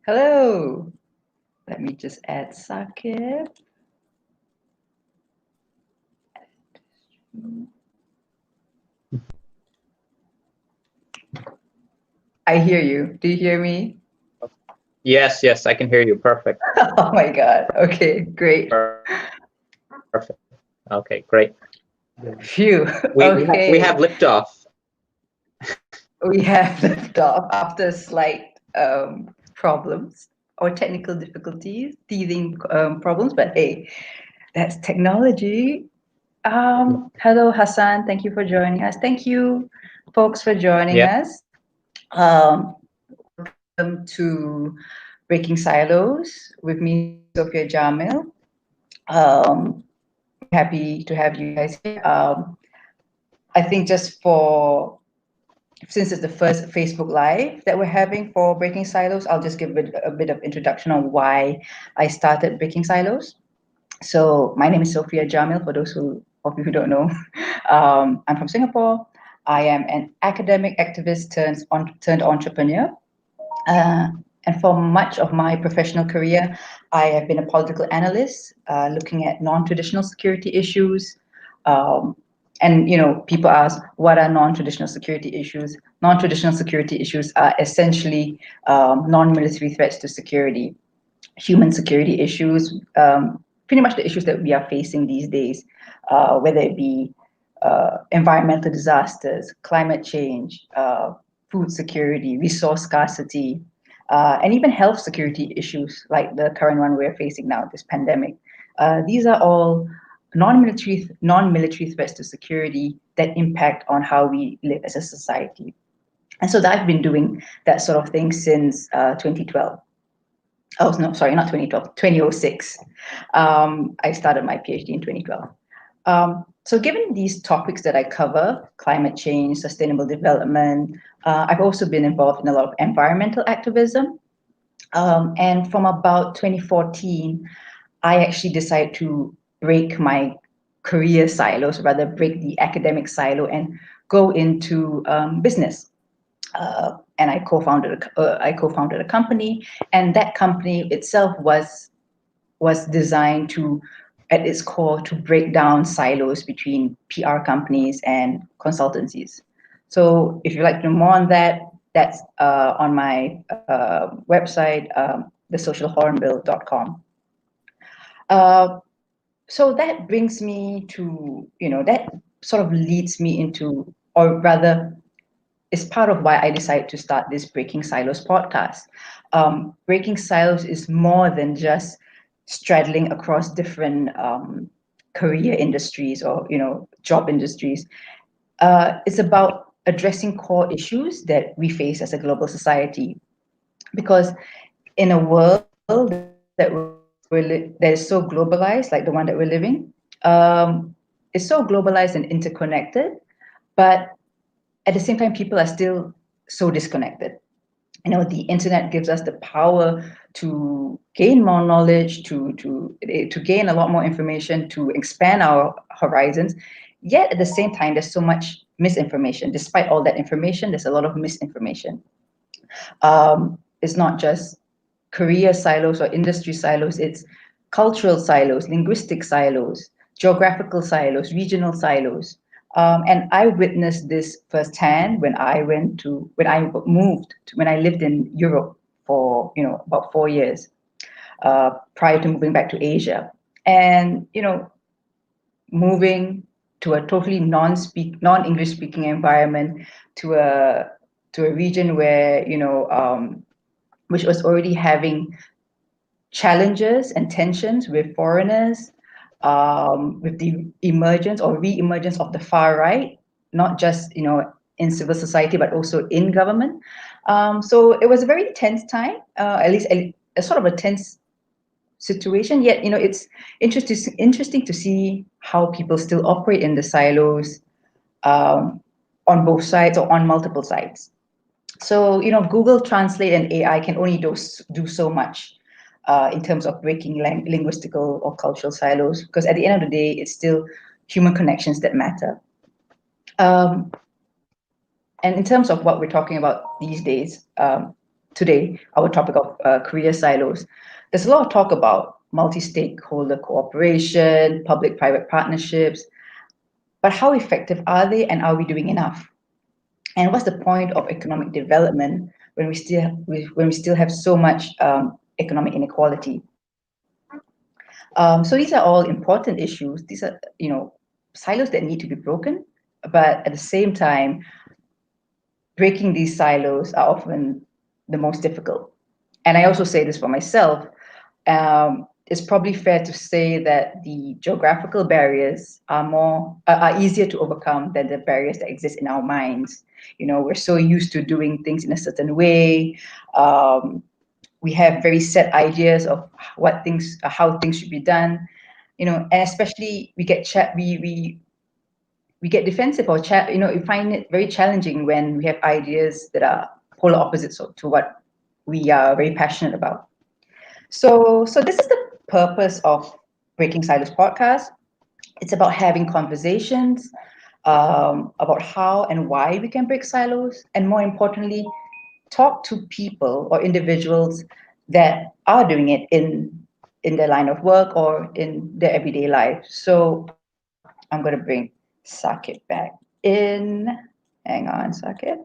Hello. Let me just add Saqib. I hear you. Do you hear me? Yes, yes, I can hear you. Perfect. Oh my God. Okay, great. Perfect. Okay, great. Phew. We have Okay. liftoff. We have left off after slight problems or technical difficulties, teething problems, but hey, that's technology. Hello, Hassan. Thank you for joining us. Thank you, folks, for joining Yeah. us. Welcome to Breaking Silos with me, Sophia Jamil. Happy to have you guys here. I think since it's the first Facebook Live that we're having for Breaking Silos, I'll just give a bit of introduction on why I started Breaking Silos. So my name is Sophia Jamil, for those of you who don't know. I'm from Singapore. I am an academic activist turned entrepreneur. Uh, and for much of my professional career, I have been a political analyst, looking at non-traditional security issues. Um, and people ask, what are non-traditional security issues? Non-traditional security issues are essentially non-military threats to security, human security issues, pretty much the issues that we are facing these days, whether it be environmental disasters, climate change, food security, resource scarcity, and even health security issues like the current one we're facing now, this pandemic. These are all non-military threats to security that impact on how we live as a society. And so I've been doing that sort of thing since 2012. Oh, no, sorry, not 2012, 2006. I started my PhD in 2012. So given these topics that I cover, climate change, sustainable development, I've also been involved in a lot of environmental activism. And from about 2014, I actually decided to break my career silos, rather break the academic silo and go into business. And I co-founded a company, and that company itself was designed to, at its core, to break down silos between PR companies and consultancies. So if you'd like to know more on that, that's on my website, thesocialhornbill.com. Uh, so that brings me to, that sort of leads me into, or rather, is part of why I decided to start this Breaking Silos podcast. Breaking Silos is more than just straddling across different career industries or job industries. It's about addressing core issues that we face as a global society, because in a world that is so globalized, like the one that we're living, it's so globalized and interconnected, but at the same time, people are still so disconnected. The internet gives us the power to gain more knowledge, to gain a lot more information, to expand our horizons. Yet at the same time, there's so much misinformation. Despite all that information, there's a lot of misinformation. It's not just career silos or industry silos, it's cultural silos, linguistic silos, geographical silos, regional silos. And I witnessed this firsthand when I lived in Europe for about 4 years, prior to moving back to Asia. And moving to a totally non-English speaking environment, to a region where which was already having challenges and tensions with foreigners, with the emergence or re-emergence of the far right, not just in civil society but also in government. So it was a very tense time, at least a sort of a tense situation. Yet it's interesting to see how people still operate in the silos, on both sides or on multiple sides. So Google Translate and AI can only do so much in terms of breaking linguistical or cultural silos, because at the end of the day, it's still human connections that matter. And in terms of what we're talking about these days, today, our topic of career silos. There's a lot of talk about multi-stakeholder cooperation, public-private partnerships, but how effective are they, and are we doing enough? And what's the point of economic development when we still have so much economic inequality? So these are all important issues. These are, silos that need to be broken, but at the same time, breaking these silos are often the most difficult. And I also say this for myself. It's probably fair to say that the geographical barriers are easier to overcome than the barriers that exist in our minds. We're so used to doing things in a certain way. We have very set ideas of how things should be done. And especially we get we get defensive or we find it very challenging when we have ideas that are polar opposites to what we are very passionate about. So this is the purpose of Breaking Silos podcast. It's about having conversations about how and why we can break silos, and more importantly, talk to people or individuals that are doing it in their line of work or in their everyday life. So I'm going to bring Saqib back in. Hang on, Saqib.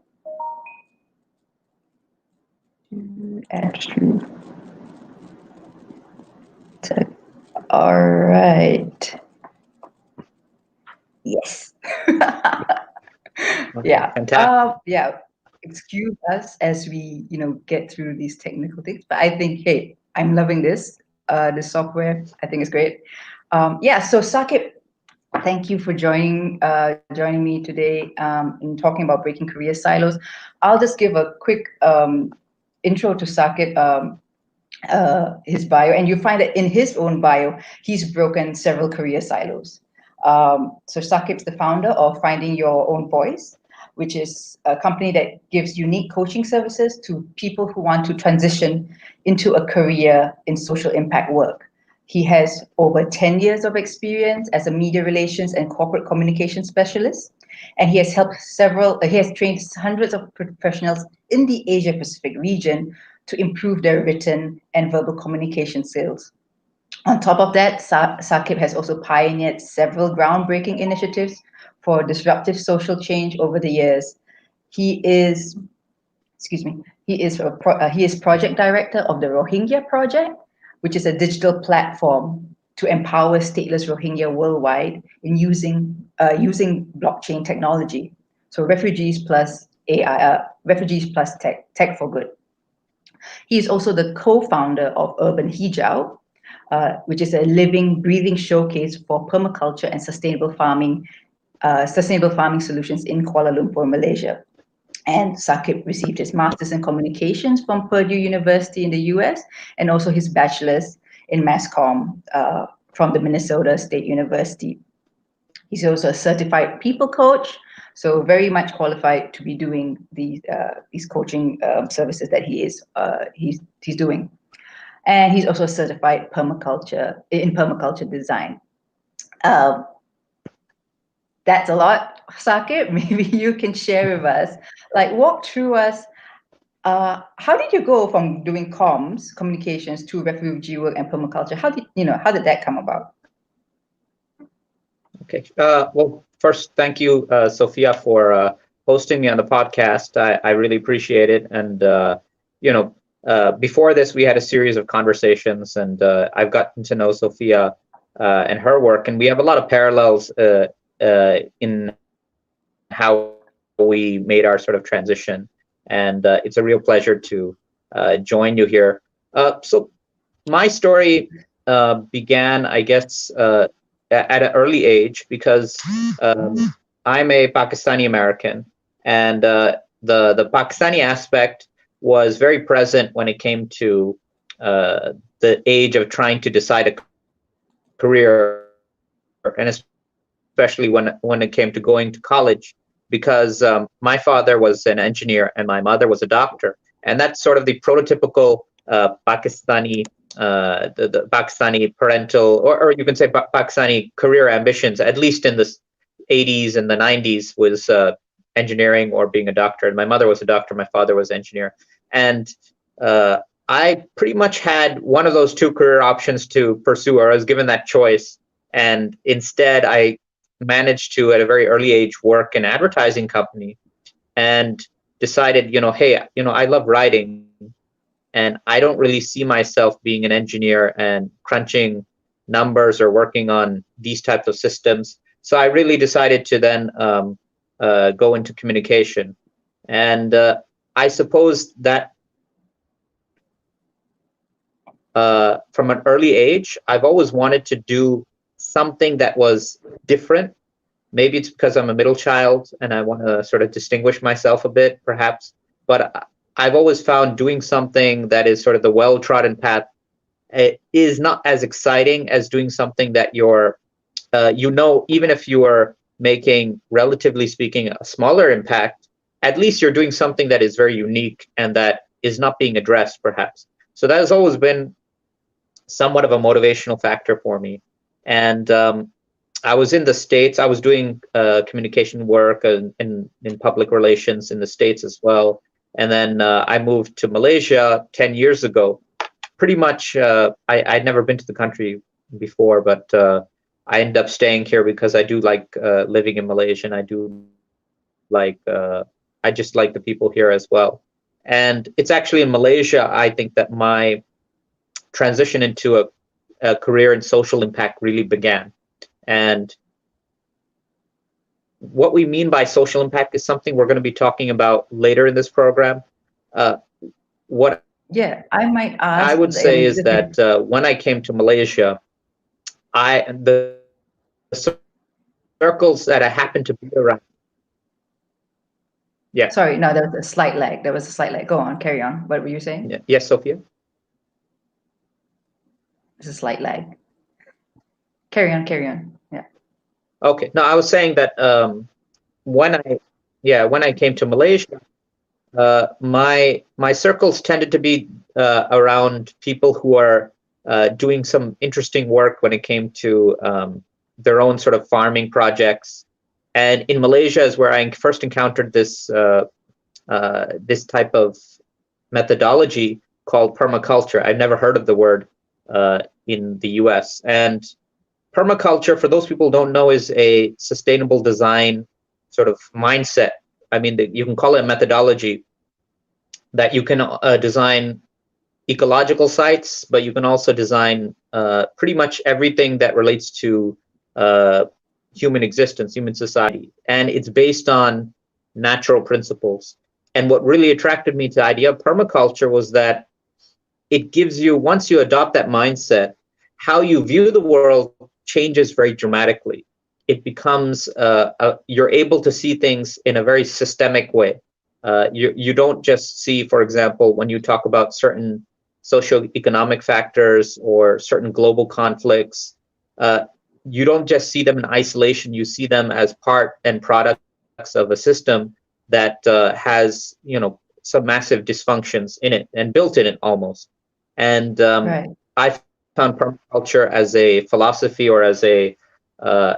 All right. Yes. Yeah. Yeah. Excuse us as we, get through these technical things. But I think, hey, I'm loving this. This software, I think, is great. So Saqib, thank you for joining me today in talking about breaking career silos. I'll just give a quick intro to Saqib, his bio, and you find that in his own bio, he's broken several career silos. So Saqib's the founder of Finding Your Own Voice, which is a company that gives unique coaching services to people who want to transition into a career in social impact work. He has over 10 years of experience as a media relations and corporate communication specialist, and he has trained hundreds of professionals in the Asia Pacific region to improve their written and verbal communication skills. On top of that, Saqib has also pioneered several groundbreaking initiatives for disruptive social change over the years. He is project director of the Rohingya Project, which is a digital platform to empower stateless Rohingya worldwide in using blockchain technology. So refugees plus AI, refugees plus tech for good. He is also the co-founder of Urban Hijau, which is a living, breathing showcase for permaculture and sustainable farming solutions in Kuala Lumpur, Malaysia. And Saqib received his master's in communications from Purdue University in the US, and also his bachelor's in mass comm from the Minnesota State University. He's also a certified people coach, so very much qualified to be doing these coaching services that he's doing. And he's also certified permaculture design. That's a lot, Saqib. Maybe you can share with us, walk through us. How did you go from doing communications to refugee work and permaculture? How did that come about? Okay. Well, first, thank you, Sophia, for hosting me on the podcast. I really appreciate it. And before this, we had a series of conversations, and I've gotten to know Sophia and her work, and we have a lot of parallels in how we made our sort of transition. And it's a real pleasure to join you here. So my story began, I guess, at an early age, because I'm a Pakistani American, and the Pakistani aspect was very present when it came to the age of trying to decide a career, and especially when it came to going to college, because my father was an engineer and my mother was a doctor, and that's sort of the prototypical Pakistani, the Pakistani parental, or you can say Pakistani career ambitions, at least in the 80s and the 90s, was engineering or being a doctor. And my mother was a doctor, my father was an engineer. And I pretty much had one of those two career options to pursue, or I was given that choice. And instead, I managed to, at a very early age, work in an advertising company and decided, hey, I love writing and I don't really see myself being an engineer and crunching numbers or working on these types of systems. So I really decided to then go into communication. And I suppose that from an early age, I've always wanted to do something that was different. Maybe it's because I'm a middle child and I want to sort of distinguish myself a bit, perhaps. But I've always found doing something that is sort of the well-trodden path is not as exciting as doing something that even if you are making, relatively speaking, a smaller impact, at least you're doing something that is very unique and that is not being addressed, perhaps. So that has always been somewhat of a motivational factor for me. And I was in the States. I was doing communication work in public relations in the States as well. And then I moved to Malaysia 10 years ago. Pretty much, I'd never been to the country before, but I ended up staying here because I do like living in Malaysia, and I just like the people here as well. And it's actually in Malaysia, I think, that my transition into a career in social impact really began. And what we mean by social impact is something we're going to be talking about later in this program. What I might ask. I would say is that when I came to Malaysia, the circles that I happened to be around. Yeah. Sorry, no, there was a slight lag. Go on, carry on. What were you saying? Yeah. Yes, Sophia? There's a slight lag. Carry on. Yeah. Okay. No, I was saying that when I came to Malaysia, my circles tended to be around people who are doing some interesting work when it came to their own sort of farming projects. And in Malaysia is where I first encountered this type of methodology called permaculture. I've never heard of the word in the US. And permaculture, for those people who don't know, is a sustainable design sort of mindset. I mean, you can call it a methodology that you can design ecological sites, but you can also design pretty much everything that relates to human existence, human society. And it's based on natural principles. And what really attracted me to the idea of permaculture was that it gives you, once you adopt that mindset, how you view the world changes very dramatically. It becomes, you're able to see things in a very systemic way. You don't just see, for example, when you talk about certain socioeconomic factors or certain global conflicts, you don't just see them in isolation. You see them as part and products of a system that has, some massive dysfunctions in it and built in it almost. And Right. I found permaculture as a philosophy or as a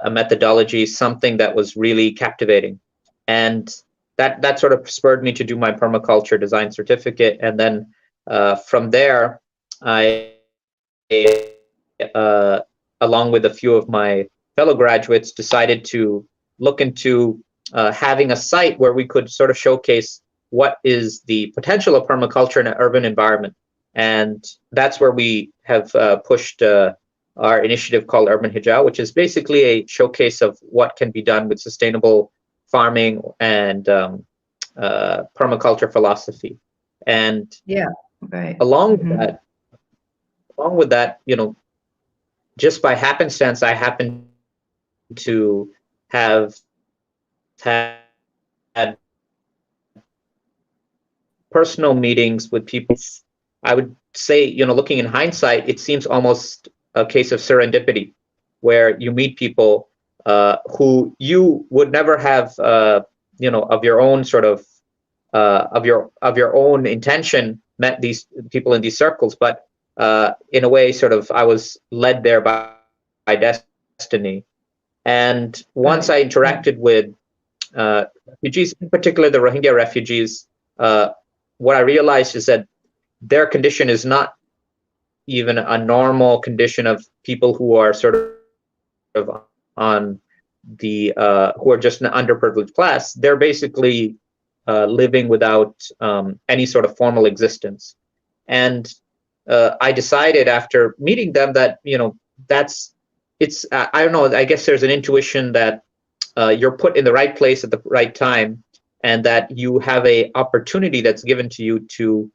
methodology, something that was really captivating. And that sort of spurred me to do my permaculture design certificate. And then from there, I along with a few of my fellow graduates, decided to look into having a site where we could sort of showcase what is the potential of permaculture in an urban environment. And that's where we have pushed our initiative called Urban Hijau, which is basically a showcase of what can be done with sustainable farming and permaculture philosophy. And right. along with that, just by happenstance, I happen to have had personal meetings with people. I would say, looking in hindsight, it seems almost a case of serendipity, where you meet people who you would never have, of your own sort of of your own intention, met these people in these circles, but in a way, sort of, I was led there by destiny. And once I interacted with refugees, in particular the Rohingya refugees, what I realized is that their condition is not even a normal condition of people who are sort of on the who are just an underprivileged class. They're basically living without any sort of formal existence. And I decided after meeting them that, I don't know, I guess there's an intuition that you're put in the right place at the right time, and that you have a opportunity that's given to you to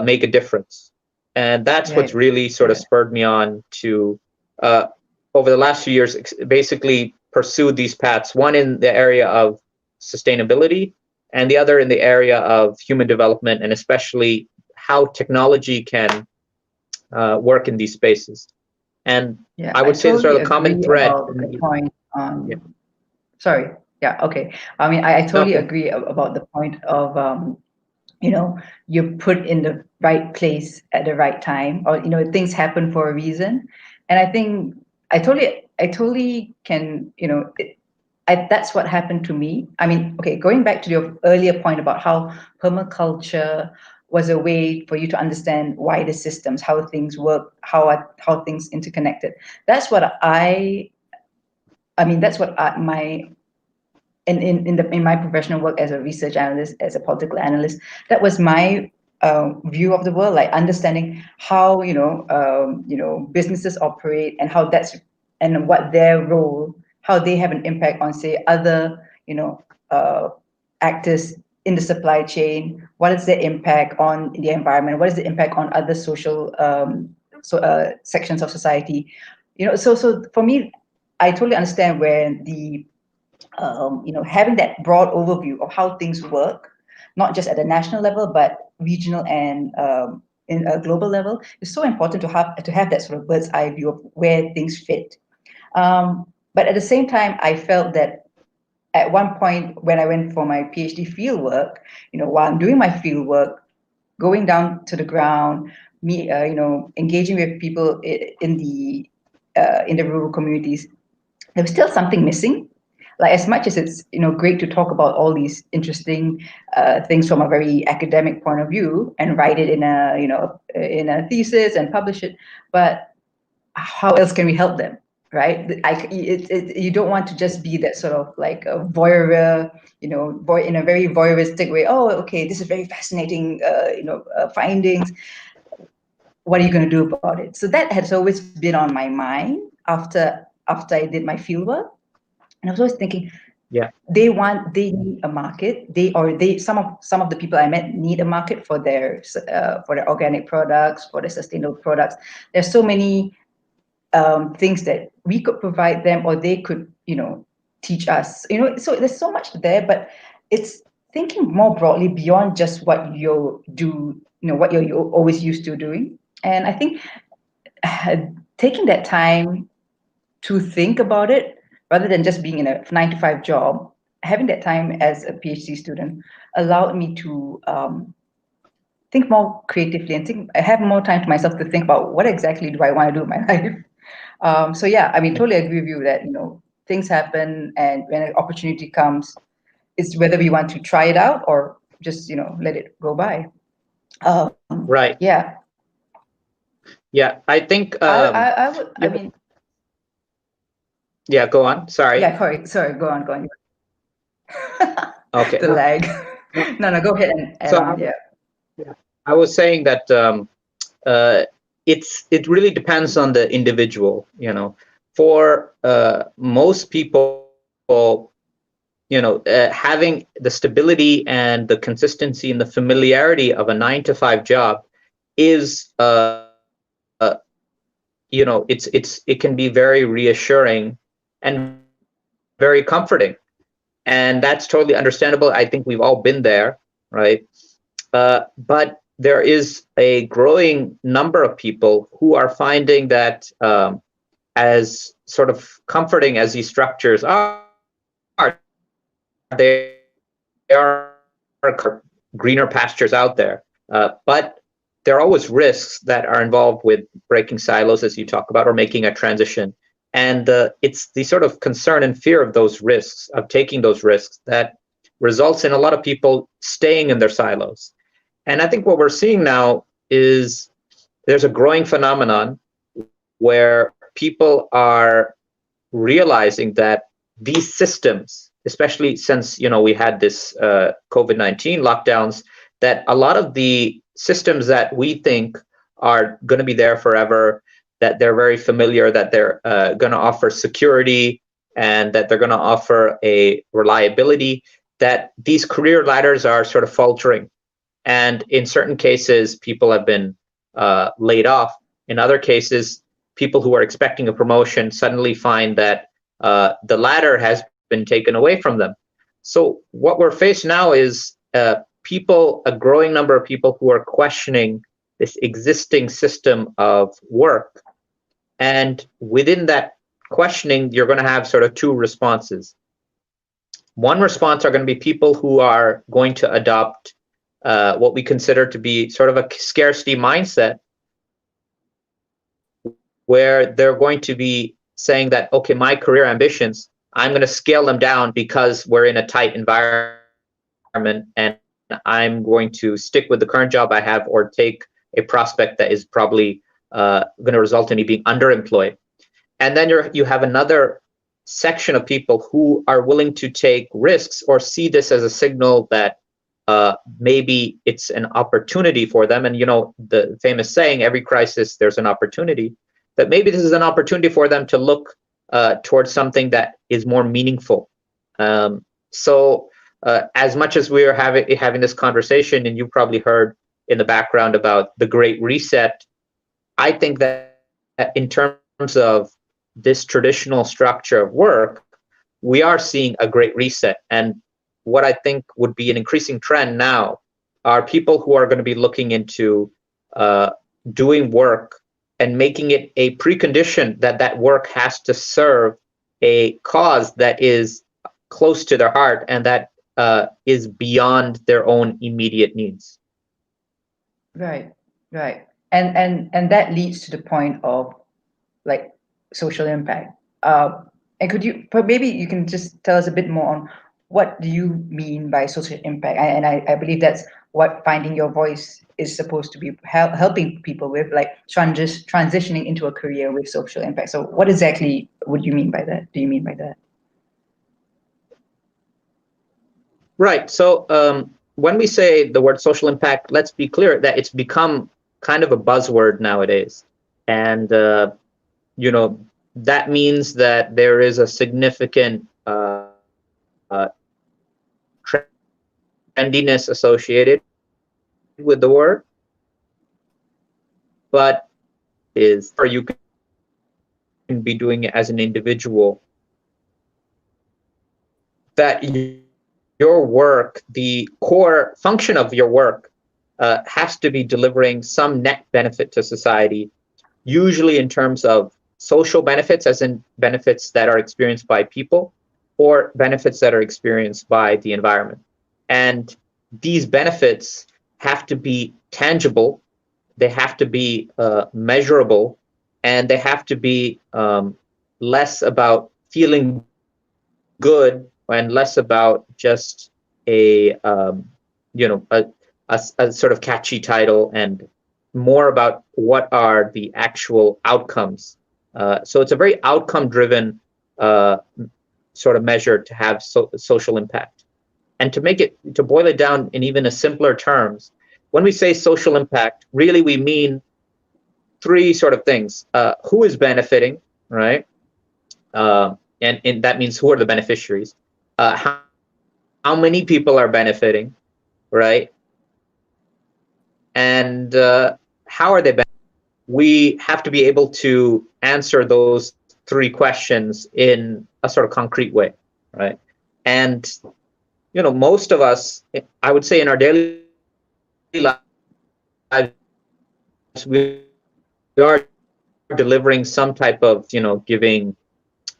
make a difference. And that's what's really sort of spurred me on to, over the last few years, basically pursue these paths, one in the area of sustainability and the other in the area of human development, and especially how technology can work in these spaces. And I would say sort of the common thread. The point Sorry. Yeah. Okay. I mean, I totally agree about the point of, you're put in the right place at the right time, or, things happen for a reason. And I think I totally can, that's what happened to me. I mean, okay, going back to your earlier point about how permaculture was a way for you to understand wider systems, how things work, how things interconnected. That's what in my professional work as a research analyst, as a political analyst, that was my view of the world, like understanding how businesses operate, and how and what their role, how they have an impact on, say, other actors in the supply chain. What is their impact on the environment? What is the impact on other social sections of society? So for me, I totally understand where the having that broad overview of how things work, not just at the national level, but regional and in a global level, is so important to have that sort of bird's eye view of where things fit. But at the same time, I felt that at one point when I went for my PhD fieldwork, while I'm doing my fieldwork, going down to the ground, engaging with people in the rural communities, there was still something missing. Like, as much as it's great to talk about all these interesting things from a very academic point of view and write it in a thesis and publish it, but how else can we help them, right? You don't want to just be that sort of like a voyeur, in a very voyeuristic way. Oh, okay, this is very fascinating, findings. What are you going to do about it? So that has always been on my mind after I did my fieldwork. And I was always thinking, they need a market. Some of the people I met need a market for their organic products, for their sustainable products. There's so many things that we could provide them, or they could, teach us. So there's so much there, but it's thinking more broadly beyond just what you do, what you're always used to doing. And I think taking that time to think about it, rather than just being in a 9-to-5 job, having that time as a PhD student allowed me to think more creatively and have more time to myself to think about what exactly do I want to do in my life. So yeah, I mean, totally agree with you that things happen, and when an opportunity comes, it's whether we want to try it out or just let it go by. Right. Yeah. Yeah, I think I would. I mean. Yeah, go on. Sorry. Yeah, sorry. Go on. Okay. The lag. No, go ahead and add on. Yeah. I was saying that it really depends on the individual. For most people, having the stability and the consistency and the familiarity of a 9-to-5 job is it can be very reassuring and very comforting, and that's totally understandable. I think we've all been there, right? But there is a growing number of people who are finding that as sort of comforting as these structures are, they are greener pastures out there, but there are always risks that are involved with breaking silos, as you talk about, or making a transition. And it's the sort of concern and fear of those risks, of taking those risks, that results in a lot of people staying in their silos. And I think what we're seeing now is there's a growing phenomenon where people are realizing that these systems, especially since we had this COVID-19 lockdowns, that a lot of the systems that we think are going to be there forever, that they're very familiar, that they're going to offer security, and that they're going to offer a reliability, that these career ladders are sort of faltering. And in certain cases, people have been laid off. In other cases, people who are expecting a promotion suddenly find that the ladder has been taken away from them. So what we're faced now is a growing number of people who are questioning this existing system of work. And within that questioning, you're going to have sort of two responses. One response are going to be people who are going to adopt what we consider to be sort of a scarcity mindset, where they're going to be saying that, okay, my career ambitions, I'm going to scale them down because we're in a tight environment, and I'm going to stick with the current job I have or take a prospect that is probably going to result in me being underemployed. And then you have another section of people who are willing to take risks or see this as a signal that maybe it's an opportunity for them. And the famous saying, every crisis there's an opportunity, that maybe this is an opportunity for them to look towards something that is more meaningful. So as much as we are having this conversation, and you probably heard in the background about the Great Reset, I think that in terms of this traditional structure of work, we are seeing a Great Reset. And what I think would be an increasing trend now are people who are going to be looking into doing work and making it a precondition that that work has to serve a cause that is close to their heart and that is beyond their own immediate needs. Right. And that leads to the point of like social impact. And could you, maybe you can just tell us a bit more on what do you mean by social impact? And I believe that's what Finding Your Voice is supposed to be helping people with, like transitioning into a career with social impact. So what exactly would you mean by that? Do you mean by that? Right. So when we say the word social impact, let's be clear that it's become kind of a buzzword nowadays. And, that means that there is a significant trendiness associated with the word, but you can be doing it as an individual, that your work, the core function of your work, has to be delivering some net benefit to society, usually in terms of social benefits, as in benefits that are experienced by people, or benefits that are experienced by the environment. And these benefits have to be tangible, they have to be measurable, and they have to be less about feeling good and less about just a sort of catchy title, and more about what are the actual outcomes. So it's a very outcome-driven sort of measure to have social impact. And to boil it down in even a simpler terms, when we say social impact, really we mean three sort of things. Who is benefiting, right? And that means who are the beneficiaries? How many people are benefiting, right? And how are they benefiting? We have to be able to answer those three questions in a sort of concrete way, right? And most of us, I would say, in our daily lives, we are delivering some type of, giving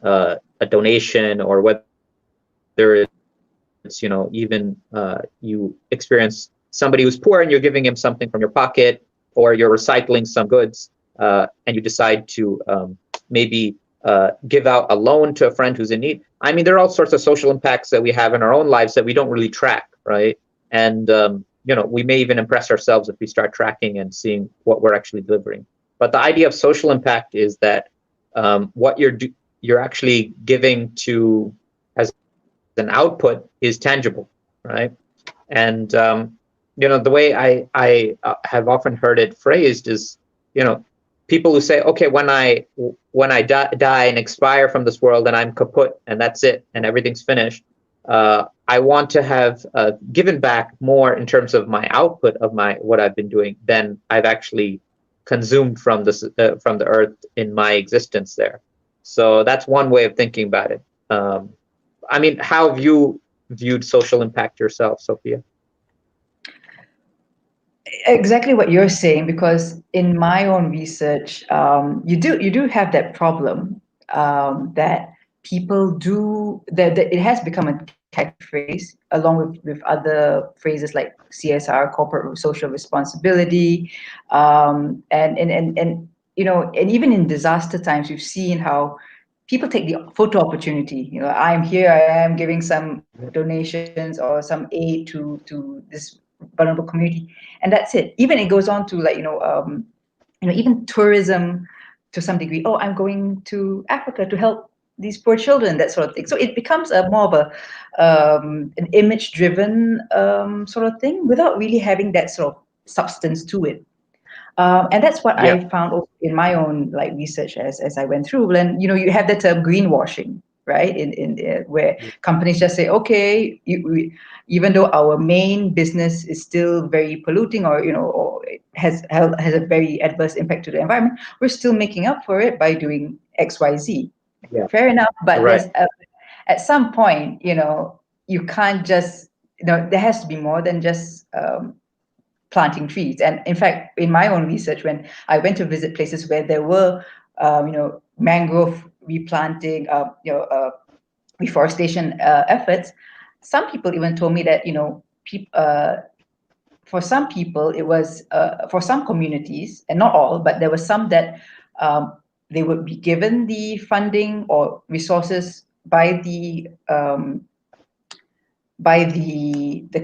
a donation, or whether it's, even you experience somebody who's poor and you're giving him something from your pocket, or you're recycling some goods, and you decide to maybe give out a loan to a friend who's in need. I mean, there are all sorts of social impacts that we have in our own lives that we don't really track, right? And we may even impress ourselves if we start tracking and seeing what we're actually delivering. But the idea of social impact is that what you're actually giving to as an output is tangible, right? And the way I have often heard it phrased is, people who say, okay, when I die and expire from this world and I'm kaput and that's it and everything's finished, I want to have given back more in terms of my output of what I've been doing than I've actually consumed from the earth in my existence there. So that's one way of thinking about it. I mean, how have you viewed social impact yourself, Sophia? Exactly what you're saying, because in my own research, you do have that problem, that people do that it has become a catchphrase along with other phrases like CSR, corporate social responsibility, and and even in disaster times, we've seen how people take the photo opportunity. I'm here, I am giving some donations or some aid to this vulnerable community, and that's it. Even it goes on to, like, even tourism to some degree. Oh, I'm going to Africa to help these poor children, that sort of thing. So it becomes a more of an image driven sort of thing without really having that sort of substance to it. And that's what Yeah, I found also in my own, like, research as I went through. And you have the term greenwashing, right? In where companies just say, okay, even though our main business is still very polluting, or it has a very adverse impact to the environment, we're still making up for it by doing X, Y, Z. yeah, Fair enough, but right. at some point, you can't just, there has to be more than just planting trees. And in fact, in my own research, when I went to visit places where there were, mangrove replanting, reforestation efforts, some people even told me that, for some people, it was, for some communities, and not all, but there were some that they would be given the funding or resources by the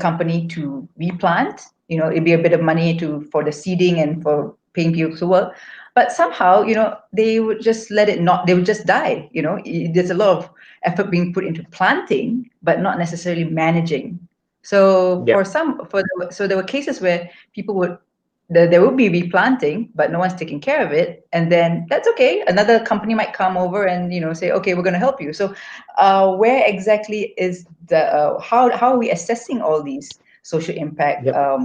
company to replant. It'd be a bit of money for the seeding and for paying people to work, but somehow, they would just let it not. They would just die. There's a lot of effort being put into planting, but not necessarily managing. So Yeah, so there were cases where people would there will be replanting, but no one's taking care of it, and then that's okay. Another company might come over and say, okay, we're going to help you. So, where exactly is the how are we assessing all these social impact yeah,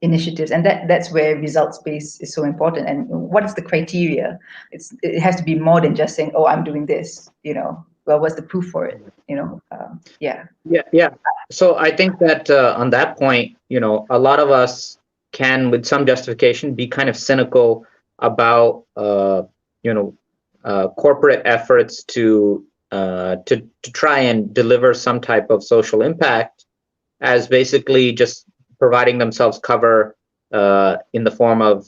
initiatives? And that's where results based is so important. And what is the criteria? It has to be more than just saying, oh, I'm doing this. Well, what's the proof for it? Yeah. yeah, yeah. So I think that on that point, a lot of us can, with some justification, be kind of cynical about corporate efforts to try and deliver some type of social impact as basically just providing themselves cover in the form of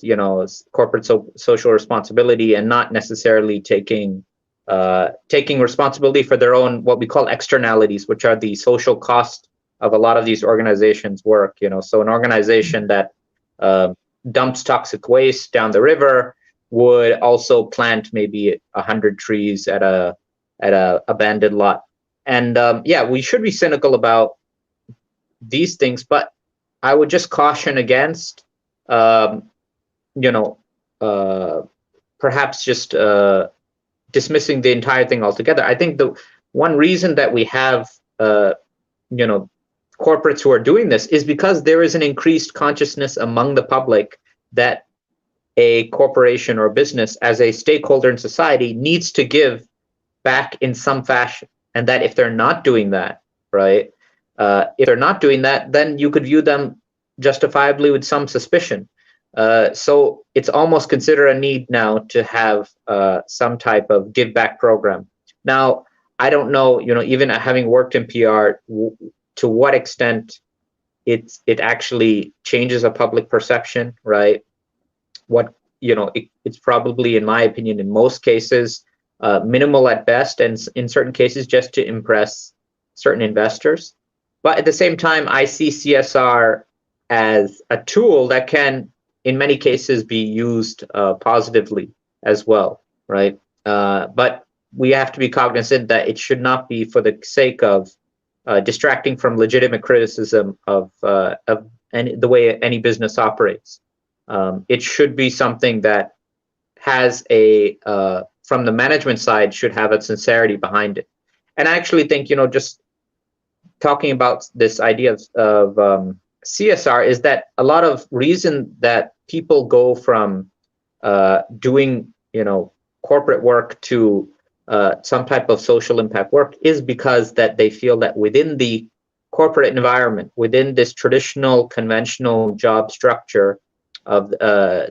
corporate social responsibility, and not necessarily taking responsibility for their own, what we call externalities, which are the social cost of a lot of these organizations' work. So an organization that dumps toxic waste down the river would also plant maybe 100 trees at a abandoned lot. And yeah, we should be cynical about these things, but I would just caution against you know perhaps just dismissing the entire thing altogether. I think the one reason that we have corporates who are doing this is because there is an increased consciousness among the public that a corporation or business, as a stakeholder in society, needs to give back in some fashion, and that if they're not doing that, right, if they're not doing that, then you could view them justifiably with some suspicion. So it's almost considered a need now to have some type of give back program. Now, I don't know, even having worked in PR, to what extent it actually changes a public perception, right? What it's probably, in my opinion, in most cases, minimal at best, and in certain cases just to impress certain investors. But at the same time, I see CSR as a tool that can, in many cases, be used positively as well, right? But we have to be cognizant that it should not be for the sake of distracting from legitimate criticism of the way any business operates. It should be something that has from the management side, should have a sincerity behind it. And I actually think, just talking about this idea of CSR is that a lot of reason that people go from doing, corporate work to some type of social impact work is because that they feel that within the corporate environment, within this traditional conventional job structure of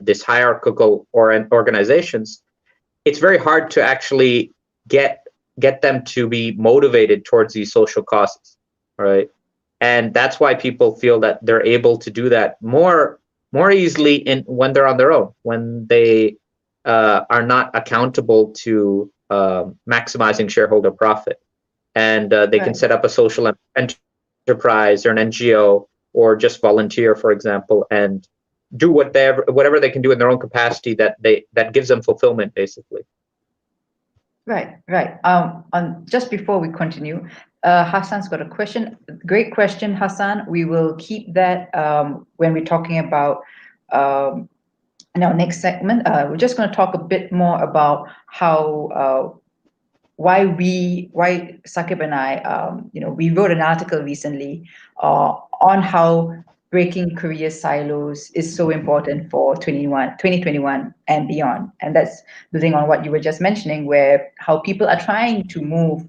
this hierarchical organizations, it's very hard to actually get them to be motivated towards these social causes, right? And that's why people feel that they're able to do that more easily when they're on their own, when they are not accountable to maximizing shareholder profit, and they can set up a social enterprise or an NGO or just volunteer, for example, and do whatever they can do in their own capacity that gives them fulfillment, basically. Right. Just before we continue, Hassan's got a question. Great question, Hassan. We will keep that when we're talking about in our next segment. We're just going to talk a bit more about how why Saqib and I, we wrote an article recently on how breaking career silos is so important for 2021 and beyond. And that's building on what you were just mentioning, where how people are trying to move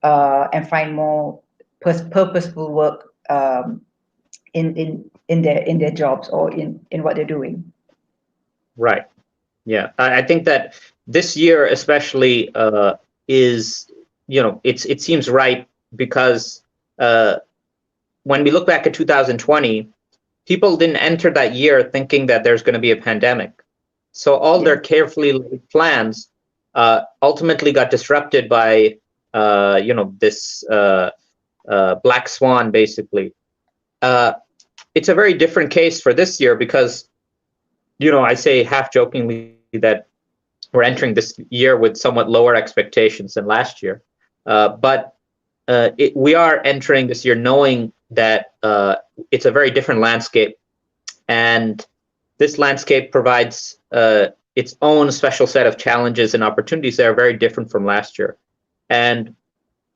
and find more purposeful work in their jobs or in what they're doing. Right. Yeah. I think that this year especially is, it seems right because when we look back at 2020, people didn't enter that year thinking that there's going to be a pandemic. So all their carefully laid plans ultimately got disrupted by, this black swan, basically. It's a very different case for this year because, I say half jokingly that we're entering this year with somewhat lower expectations than last year. But we are entering this year knowing that it's a very different landscape. And this landscape provides its own special set of challenges and opportunities that are very different from last year. And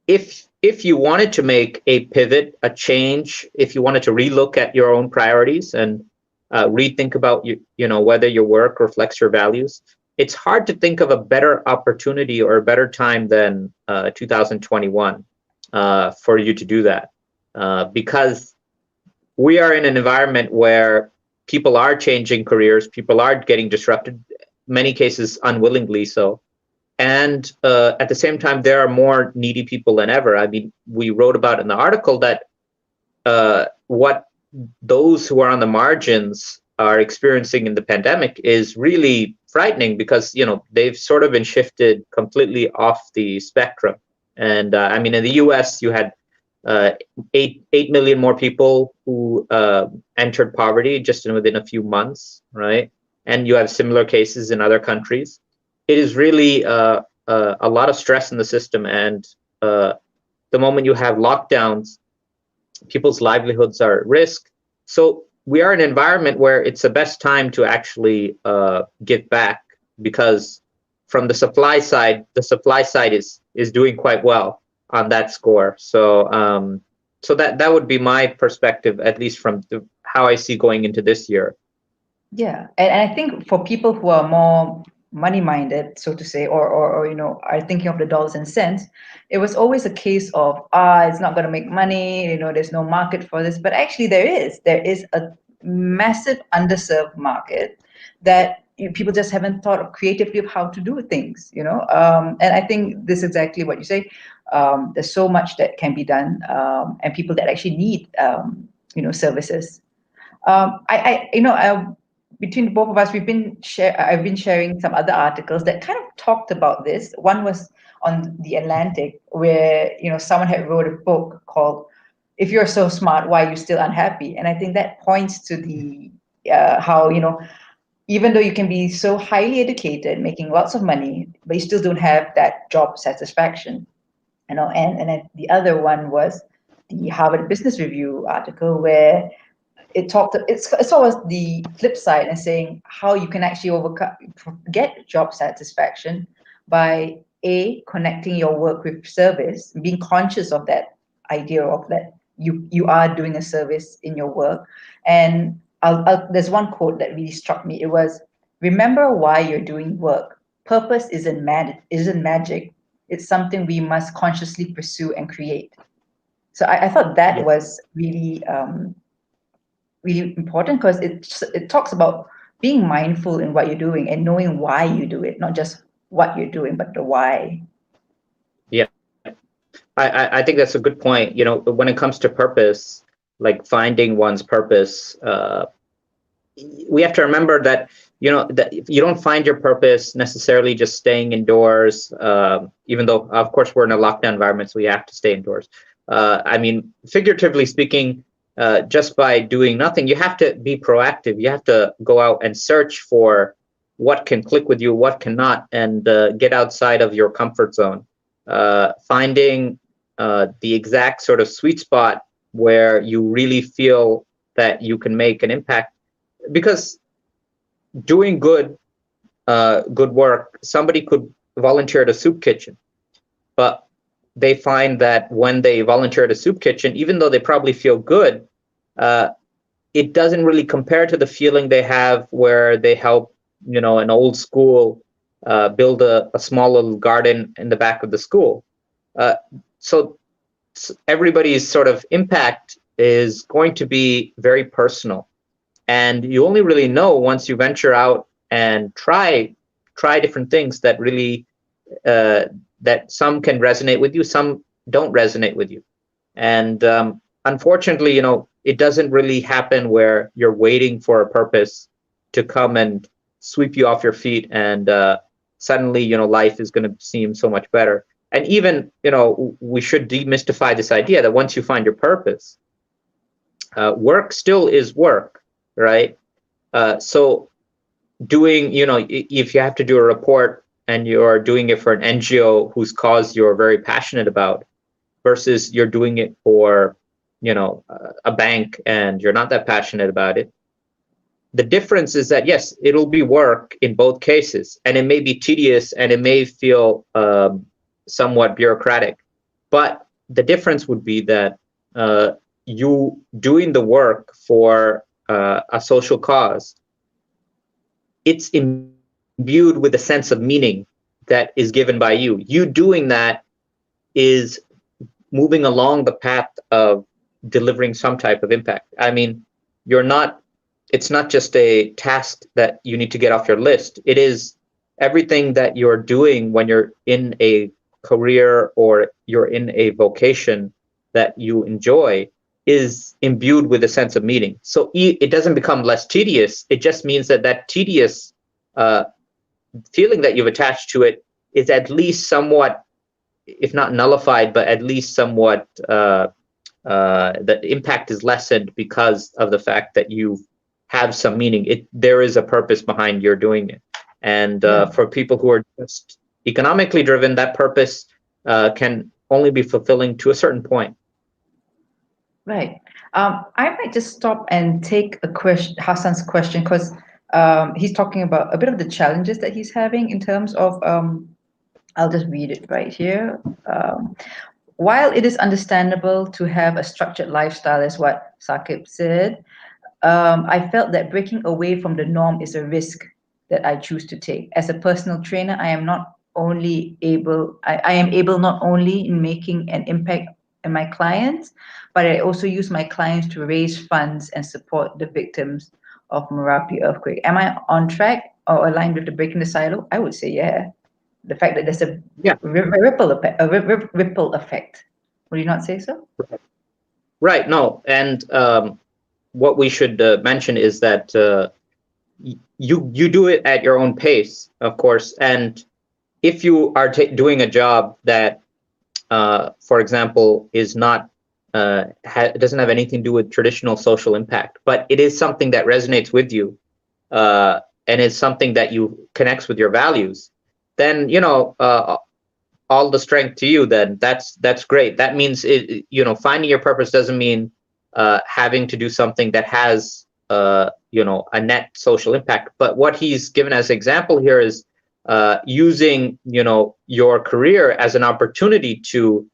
if you wanted to make a pivot, a change, if you wanted to relook at your own priorities and rethink about whether your work reflects your values, it's hard to think of a better opportunity or a better time than 2021 for you to do that, because we are in an environment where people are changing careers, people are getting disrupted, many cases unwillingly so. And at the same time, there are more needy people than ever. I mean, we wrote about in the article that what those who are on the margins are experiencing in the pandemic is really frightening because, they've sort of been shifted completely off the spectrum. And I mean, in the US, you had 8 million more people who entered poverty just within a few months, right? And you have similar cases in other countries. It is really a lot of stress in the system. And the moment you have lockdowns, people's livelihoods are at risk. So we are in an environment where it's the best time to actually give back, because from the supply side is doing quite well on that score. So so that would be my perspective, at least from how I see going into this year. Yeah, and I think for people who are more money-minded, so to say, or are thinking of the dollars and cents, it was always a case of it's not going to make money. There's no market for this. But actually, there is a massive underserved market that people just haven't thought of creatively of how to do things. And I think this is exactly what you say. There's so much that can be done, and people that actually need services. Between both of us, I've been sharing some other articles that kind of talked about this. One was on The Atlantic, where someone had wrote a book called if you're so smart, why are you still unhappy? And I think that points to the how, even though you can be so highly educated, making lots of money, but you still don't have that job satisfaction. And then the other one was the Harvard Business Review article where it's always the flip side and saying how you can actually overcome get job satisfaction by connecting your work with service, being conscious of that idea of that you are doing a service in your work. And there's one quote that really struck me. It was, remember why you're doing work. Purpose isn't magic. It's something we must consciously pursue and create. So I thought that Yeah. was really really important, because it talks about being mindful in what you're doing and knowing why you do it, not just what you're doing, but the why. Yeah. I think that's a good point. When it comes to purpose, like finding one's purpose, we have to remember that, that you don't find your purpose necessarily just staying indoors, even though, of course, we're in a lockdown environment, so we have to stay indoors. I mean, figuratively speaking, just by doing nothing, you have to be proactive. You have to go out and search for what can click with you, what cannot, and get outside of your comfort zone. Finding the exact sort of sweet spot where you really feel that you can make an impact. Because doing good work, somebody could volunteer at a soup kitchen, but they find that when they volunteer at a soup kitchen, even though they probably feel good, it doesn't really compare to the feeling they have where they help, an old school build a small little garden in the back of the school. So everybody's sort of impact is going to be very personal. And you only really know once you venture out and try different things that really that some can resonate with you, some don't resonate with you. And unfortunately, it doesn't really happen where you're waiting for a purpose to come and sweep you off your feet, and suddenly, life is going to seem so much better. And even, we should demystify this idea that once you find your purpose, work still is work, right? So doing, if you have to do a report and you're doing it for an NGO whose cause you're very passionate about, versus you're doing it for, a bank and you're not that passionate about it. The difference is that, yes, it'll be work in both cases, and it may be tedious and it may feel somewhat bureaucratic, but the difference would be that you doing the work for a social cause, it's imbued with a sense of meaning that is given by you. You doing that is moving along the path of delivering some type of impact. I mean, it's not just a task that you need to get off your list. It is everything that you're doing when you're in a career or you're in a vocation that you enjoy is imbued with a sense of meaning. So it doesn't become less tedious. It just means that tedious feeling that you've attached to it is at least somewhat, if not nullified, but at least somewhat, the impact is lessened because of the fact that you have some meaning. There is a purpose behind your doing it. And for people who are just economically driven, that purpose can only be fulfilling to a certain point. Right. I might just stop and take Hassan's question, because he's talking about a bit of the challenges that he's having in terms of, I'll just read it right here. While it is understandable to have a structured lifestyle, as what Saqib said, I felt that breaking away from the norm is a risk that I choose to take. As a personal trainer, I am able not only in making an impact in my clients, but I also use my clients to raise funds and support the victims of Merapi earthquake. Am I on track or aligned with the breaking the silo? I would say yeah. The fact that there's a ripple effect. Would you not say so? Right. No. And what we should mention is that you do it at your own pace, of course. And if you are doing a job that, for example, is not doesn't have anything to do with traditional social impact, but it is something that resonates with you, and is something that you connects with your values, then all the strength to you. Then that's great. That means finding your purpose doesn't mean having to do something that has a net social impact. But what he's given as example here is using your career as an opportunity to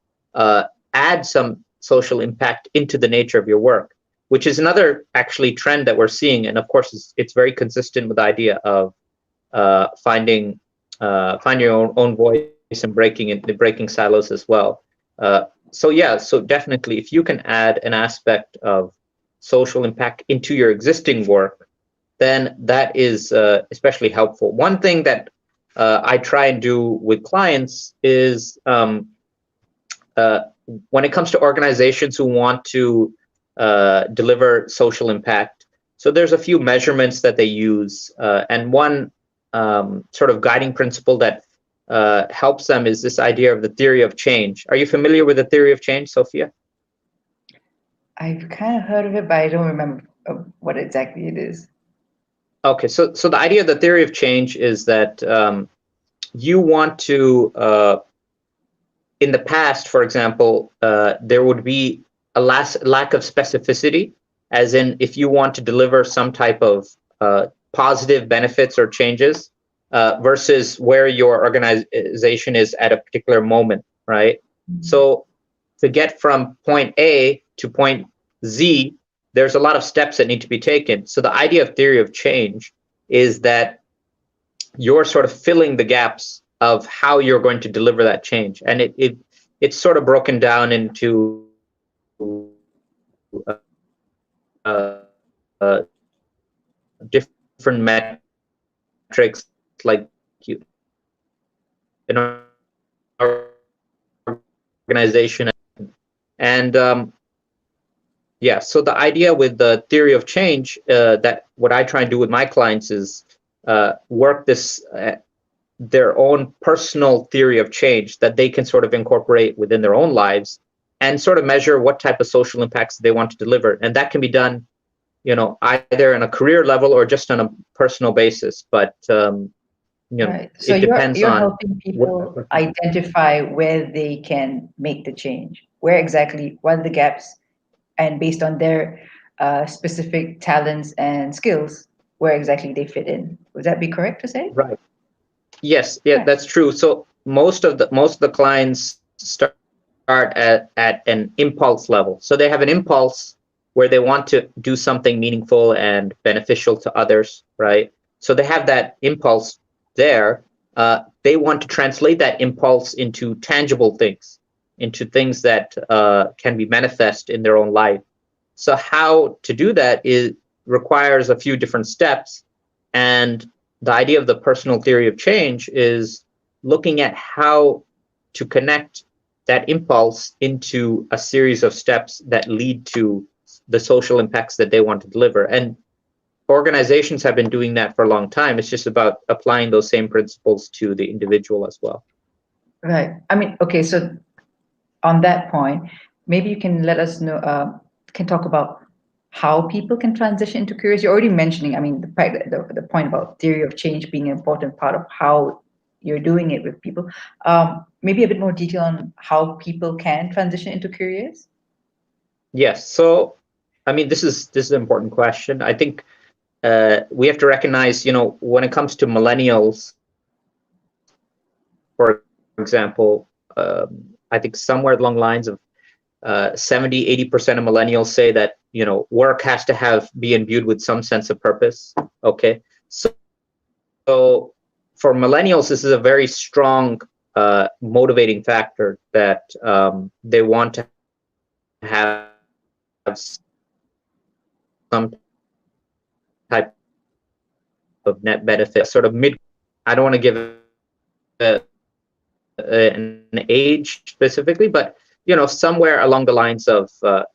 add some social impact into the nature of your work, which is another actually trend that we're seeing. And of course, it's very consistent with the idea of finding your own voice and breaking silos as well. So definitely, if you can add an aspect of social impact into your existing work, then that is especially helpful. One thing that I try and do with clients is when it comes to organizations who want to deliver social impact. So there's a few measurements that they use, and one sort of guiding principle that helps them is this idea of the theory of change. Are you familiar with the theory of change, Sophia? I've kind of heard of it, but I don't remember what exactly it is. Okay, so the idea of the theory of change is that you want to, in the past, for example, there would be a lack of specificity, as in if you want to deliver some type of positive benefits or changes, versus where your organization is at a particular moment, right? Mm-hmm. So to get from point A to point Z, there's a lot of steps that need to be taken. So the idea of theory of change is that you're sort of filling the gaps of how you're going to deliver that change. And it's sort of broken down into different metrics, like an organization. And so the idea with the theory of change, that what I try and do with my clients is work this their own personal theory of change that they can sort of incorporate within their own lives and sort of measure what type of social impacts they want to deliver. And that can be done, either on a career level or just on a personal basis. But right. So it depends you're on helping people identify where they can make the change, what are the gaps, and based on their specific talents and skills, where exactly they fit in. Would that be correct to say? Right. Yes. Yeah, right. That's true. So most of the clients start at an impulse level. So they have an impulse where they want to do something meaningful and beneficial to others, right? So they have that impulse there. They want to translate that impulse into tangible things, into things that can be manifest in their own life. So how to do that requires a few different steps. And the idea of the personal theory of change is looking at how to connect that impulse into a series of steps that lead to the social impacts that they want to deliver. And organizations have been doing that for a long time. It's just about applying those same principles to the individual as well. Right. I mean, okay, so on that point, maybe you can let us know, can talk about how people can transition into careers. You're already mentioning, I mean, the point about theory of change being an important part of how you're doing it with people. Maybe a bit more detail on how people can transition into careers. Yes. So, I mean, this is an important question. I think we have to recognize, when it comes to millennials, for example, I think somewhere along the lines of 70-80% of millennials say that work has to be imbued with some sense of purpose. Okay, so for millennials, this is a very strong motivating factor that they want to have some type of net benefit. Sort of I don't want to give an age specifically, but somewhere along the lines of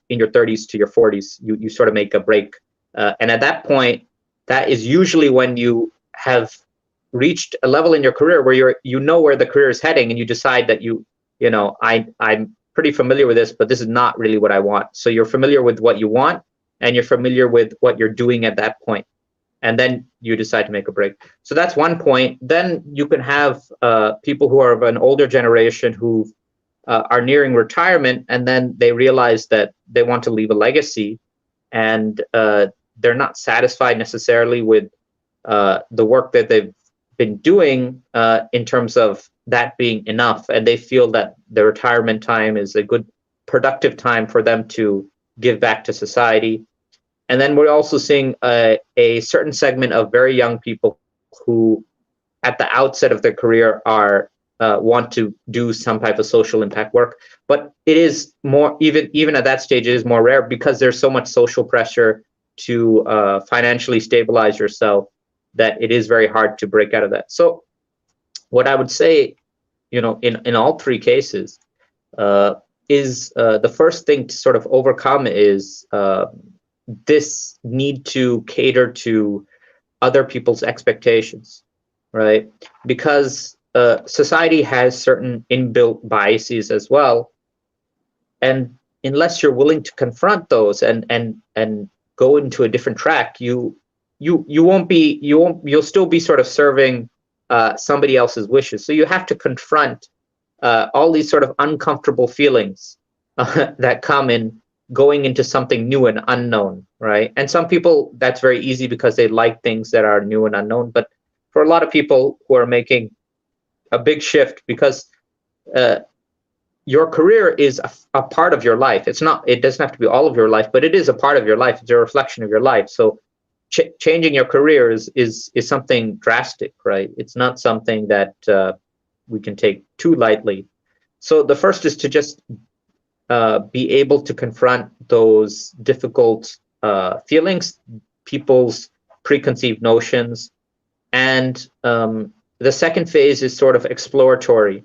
in your 30s to your 40s, you sort of make a break. And at that point, that is usually when you have reached a level in your career where you know where the career is heading, and you decide that I'm pretty familiar with this, but this is not really what I want. So you're familiar with what you want, and you're familiar with what you're doing at that point, and then you decide to make a break. So that's one point. Then you can have people who are of an older generation who are nearing retirement, and then they realize that they want to leave a legacy, and they're not satisfied necessarily with the work that they've been doing in terms of that being enough, and they feel that the retirement time is a good productive time for them to give back to society. And then we're also seeing a certain segment of very young people who at the outset of their career are want to do some type of social impact work, but it is more, even at that stage, it is more rare because there's so much social pressure to financially stabilize yourself that it is very hard to break out of that. So what I would say, in all three cases, is the first thing to sort of overcome is this need to cater to other people's expectations, right? Because society has certain inbuilt biases as well, and unless you're willing to confront those and go into a different track, you'll still be sort of serving somebody else's wishes. So you have to confront all these sort of uncomfortable feelings that come in going into something new and unknown, right? And some people, that's very easy because they like things that are new and unknown. But for a lot of people who are making a big shift, because your career is a part of your life. It doesn't have to be all of your life, but it is a part of your life. It's a reflection of your life. So changing your career is something drastic, right? It's not something that we can take too lightly. So the first is to just be able to confront those difficult feelings, people's preconceived notions. And the second phase is sort of exploratory.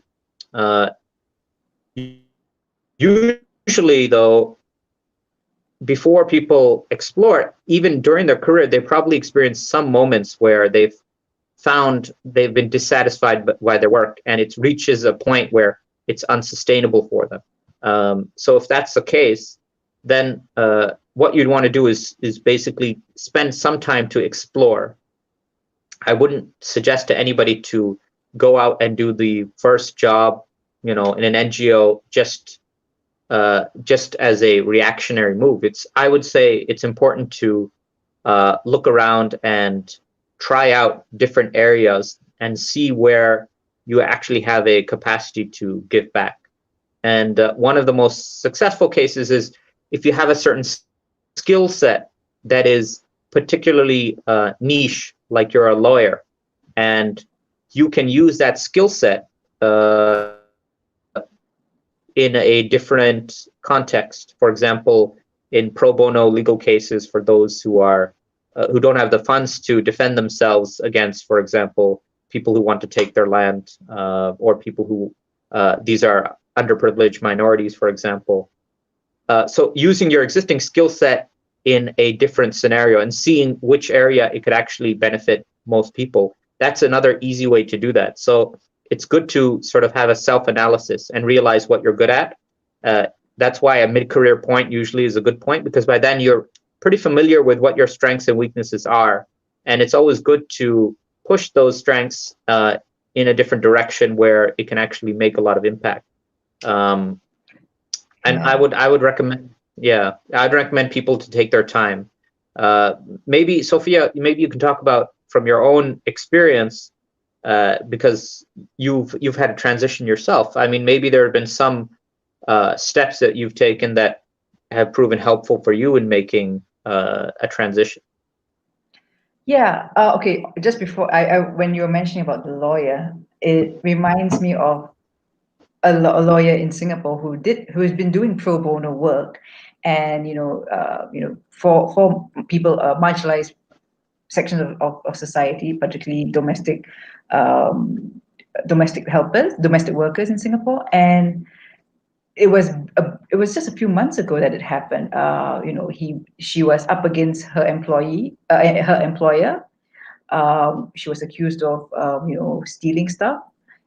Usually, though, before people explore, even during their career, they probably experience some moments where they've been dissatisfied by their work, and it reaches a point where it's unsustainable for them. So if that's the case, then what you'd want to do is basically spend some time to explore. I wouldn't suggest to anybody to go out and do the first job, in an NGO just as a reactionary move. I would say it's important to look around and try out different areas and see where you actually have a capacity to give back. And one of the most successful cases is if you have a certain skill set that is particularly niche, like you're a lawyer, and you can use that skill set in a different context. For example, in pro bono legal cases for those who don't have the funds to defend themselves against, for example, people who want to take their land, or people who these are underprivileged minorities, for example. So using your existing skill set in a different scenario and seeing which area it could actually benefit most people, that's another easy way to do that. So it's good to sort of have a self-analysis and realize what you're good at. That's why a mid-career point usually is a good point, because by then you're pretty familiar with what your strengths and weaknesses are. And it's always good to push those strengths in a different direction where it can actually make a lot of impact. And I would recommend, I'd recommend people to take their time. Maybe Sophia, maybe you can talk about from your own experience, because you've had a transition yourself. I mean, maybe there have been some steps that you've taken that have proven helpful for you in making a transition. Yeah. Okay. Just before when you were mentioning about the lawyer, it reminds me of a lawyer in Singapore who's been doing pro bono work, and for people, marginalized sections of society, particularly domestic helpers, domestic workers in Singapore. And it was just a few months ago that it happened. She was up against her employer. She was accused of stealing stuff,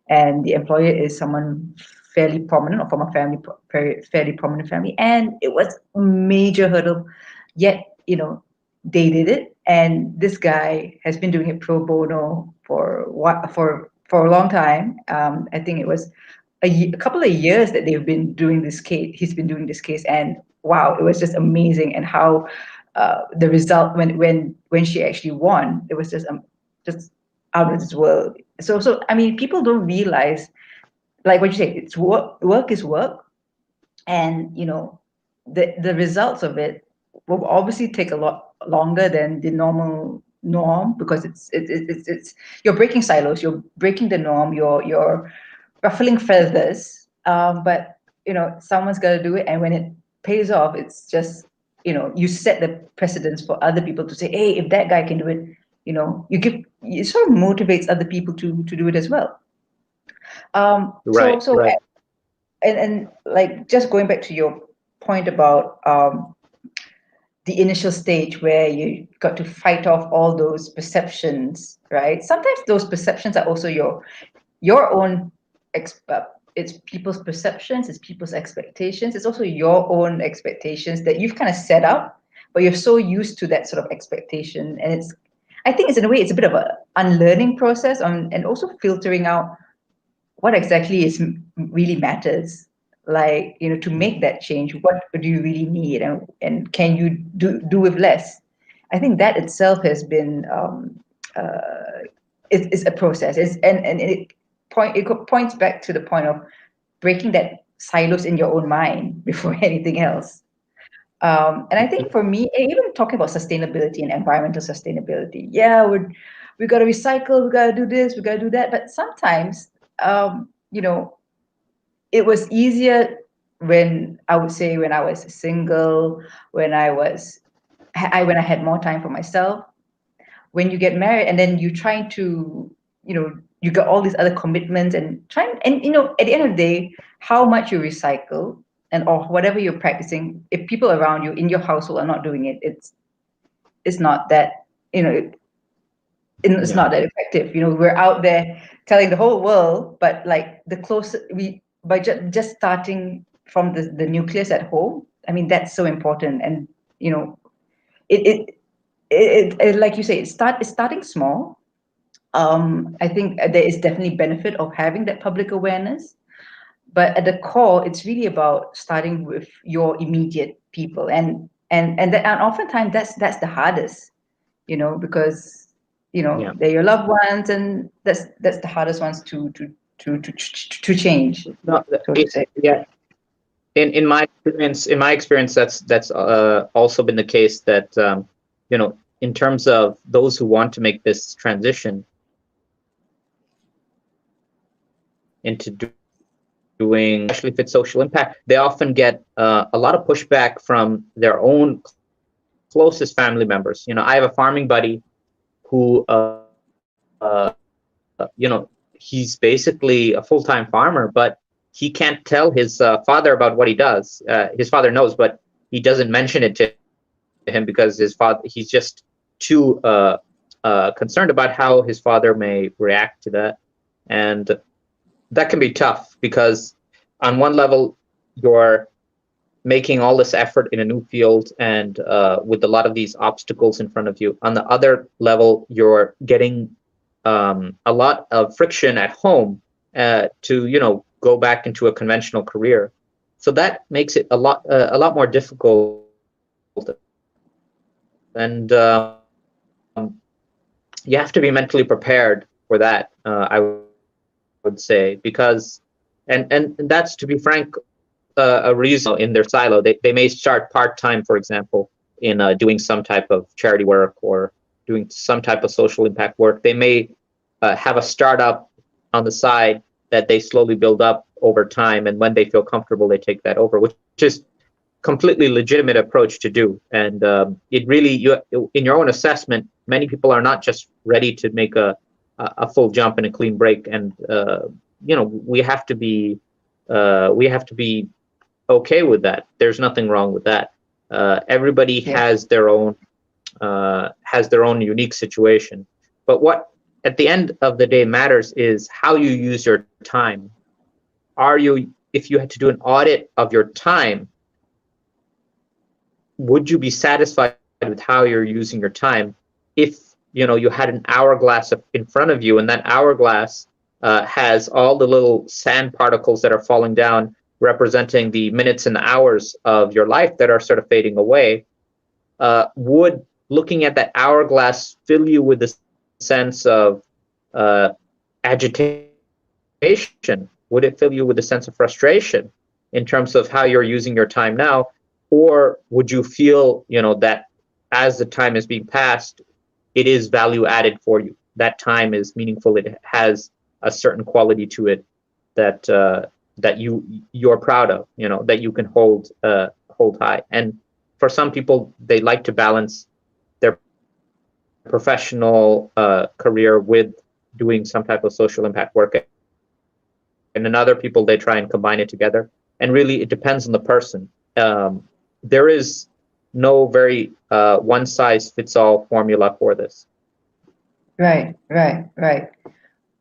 and the employer is someone fairly prominent, or from a fairly prominent family, and it was a major hurdle. Yet, they did it, and this guy has been doing it pro bono for a long time. I think it was a couple of years that they've been doing this case. He's been doing this case, and wow, it was just amazing. And how the result, when she actually won, it was just out of this world. So I mean, people don't realize, like what you say, it's work. Work is work, and the results of it will obviously take a lot longer than the normal norm, because it's you're breaking silos, you're breaking the norm, you're ruffling feathers. But someone's got to do it, and when it pays off, it's just you set the precedence for other people to say, hey, if that guy can do it, it sort of motivates other people to do it as well. Right, So right. and like, just going back to your point about the initial stage where you got to fight off all those perceptions, right? Sometimes those perceptions are also your own it's people's perceptions, it's people's expectations, it's also your own expectations that you've kind of set up, but you're so used to that sort of expectation. And I think it's, in a way, it's a bit of a unlearning process and also filtering out what exactly really matters. Like, to make that change, what do you really need, and can you do with less? I think that itself has been it's a process. It points back to the point of breaking that silos in your own mind before anything else. And I think for me, even talking about sustainability and environmental sustainability, yeah, we got to recycle, we got to do this, we got to do that. But sometimes, it was easier when I would say when I was single, when when I had more time for myself. When you get married, and then you trying to, you got all these other commitments, and at the end of the day, how much you recycle, and or whatever you're practicing, if people around you in your household are not doing it, it's not that, it's Yeah. not that effective. We're out there telling the whole world, but like the closer we by just starting from the nucleus at home, I mean, that's so important. And it it, like you say, it's starting small. I think there is definitely benefit of having that public awareness, but at the core, it's really about starting with your immediate people, and oftentimes that's the hardest, because Yeah. they're your loved ones, and that's the hardest ones to change, No, so to say. yeah. In my experience, that's also been the case, that in terms of those who want to make this transition into doing, especially if it's social impact, they often get a lot of pushback from their own closest family members. I have a farming buddy who he's basically a full-time farmer, but he can't tell his father about what he does. His father knows, but he doesn't mention it to him, because he's just too concerned about how his father may react to that. And that can be tough, because on one level, you're making all this effort in a new field, and with a lot of these obstacles in front of you. On the other level, you're getting a lot of friction at home to go back into a conventional career. So that makes it a lot more difficult. And you have to be mentally prepared for that, I would say, because and that's, to be frank, a reason in their silo. They may start part-time, for example, in doing some type of charity work or doing some type of social impact work. They may have a startup on the side that they slowly build up over time, and when they feel comfortable, they take that over, which is completely legitimate approach to do. And it really, in your own assessment, many people are not just ready to make a full jump and a clean break. And we have to be okay with that. There's nothing wrong with that. Everybody Yeah. has their own unique situation. But what at the end of the day matters is how you use your time. Are you if you had to do an audit of your time, would you be satisfied with how you're using your time if you had an hourglass in front of you, and that hourglass has all the little sand particles that are falling down, representing the minutes and hours of your life that are sort of fading away? Would looking at that hourglass fill you with a sense of agitation? Would it fill you with a sense of frustration in terms of how you're using your time now? Or would you feel, that as the time is being passed, it is value added for you? That time is meaningful. It has a certain quality to it that you're proud of, that you can hold high. And for some people, they like to balance their professional career with doing some type of social impact work. And in other people, they try and combine it together. And really, it depends on the person. There is no very one-size-fits-all formula for this. Right.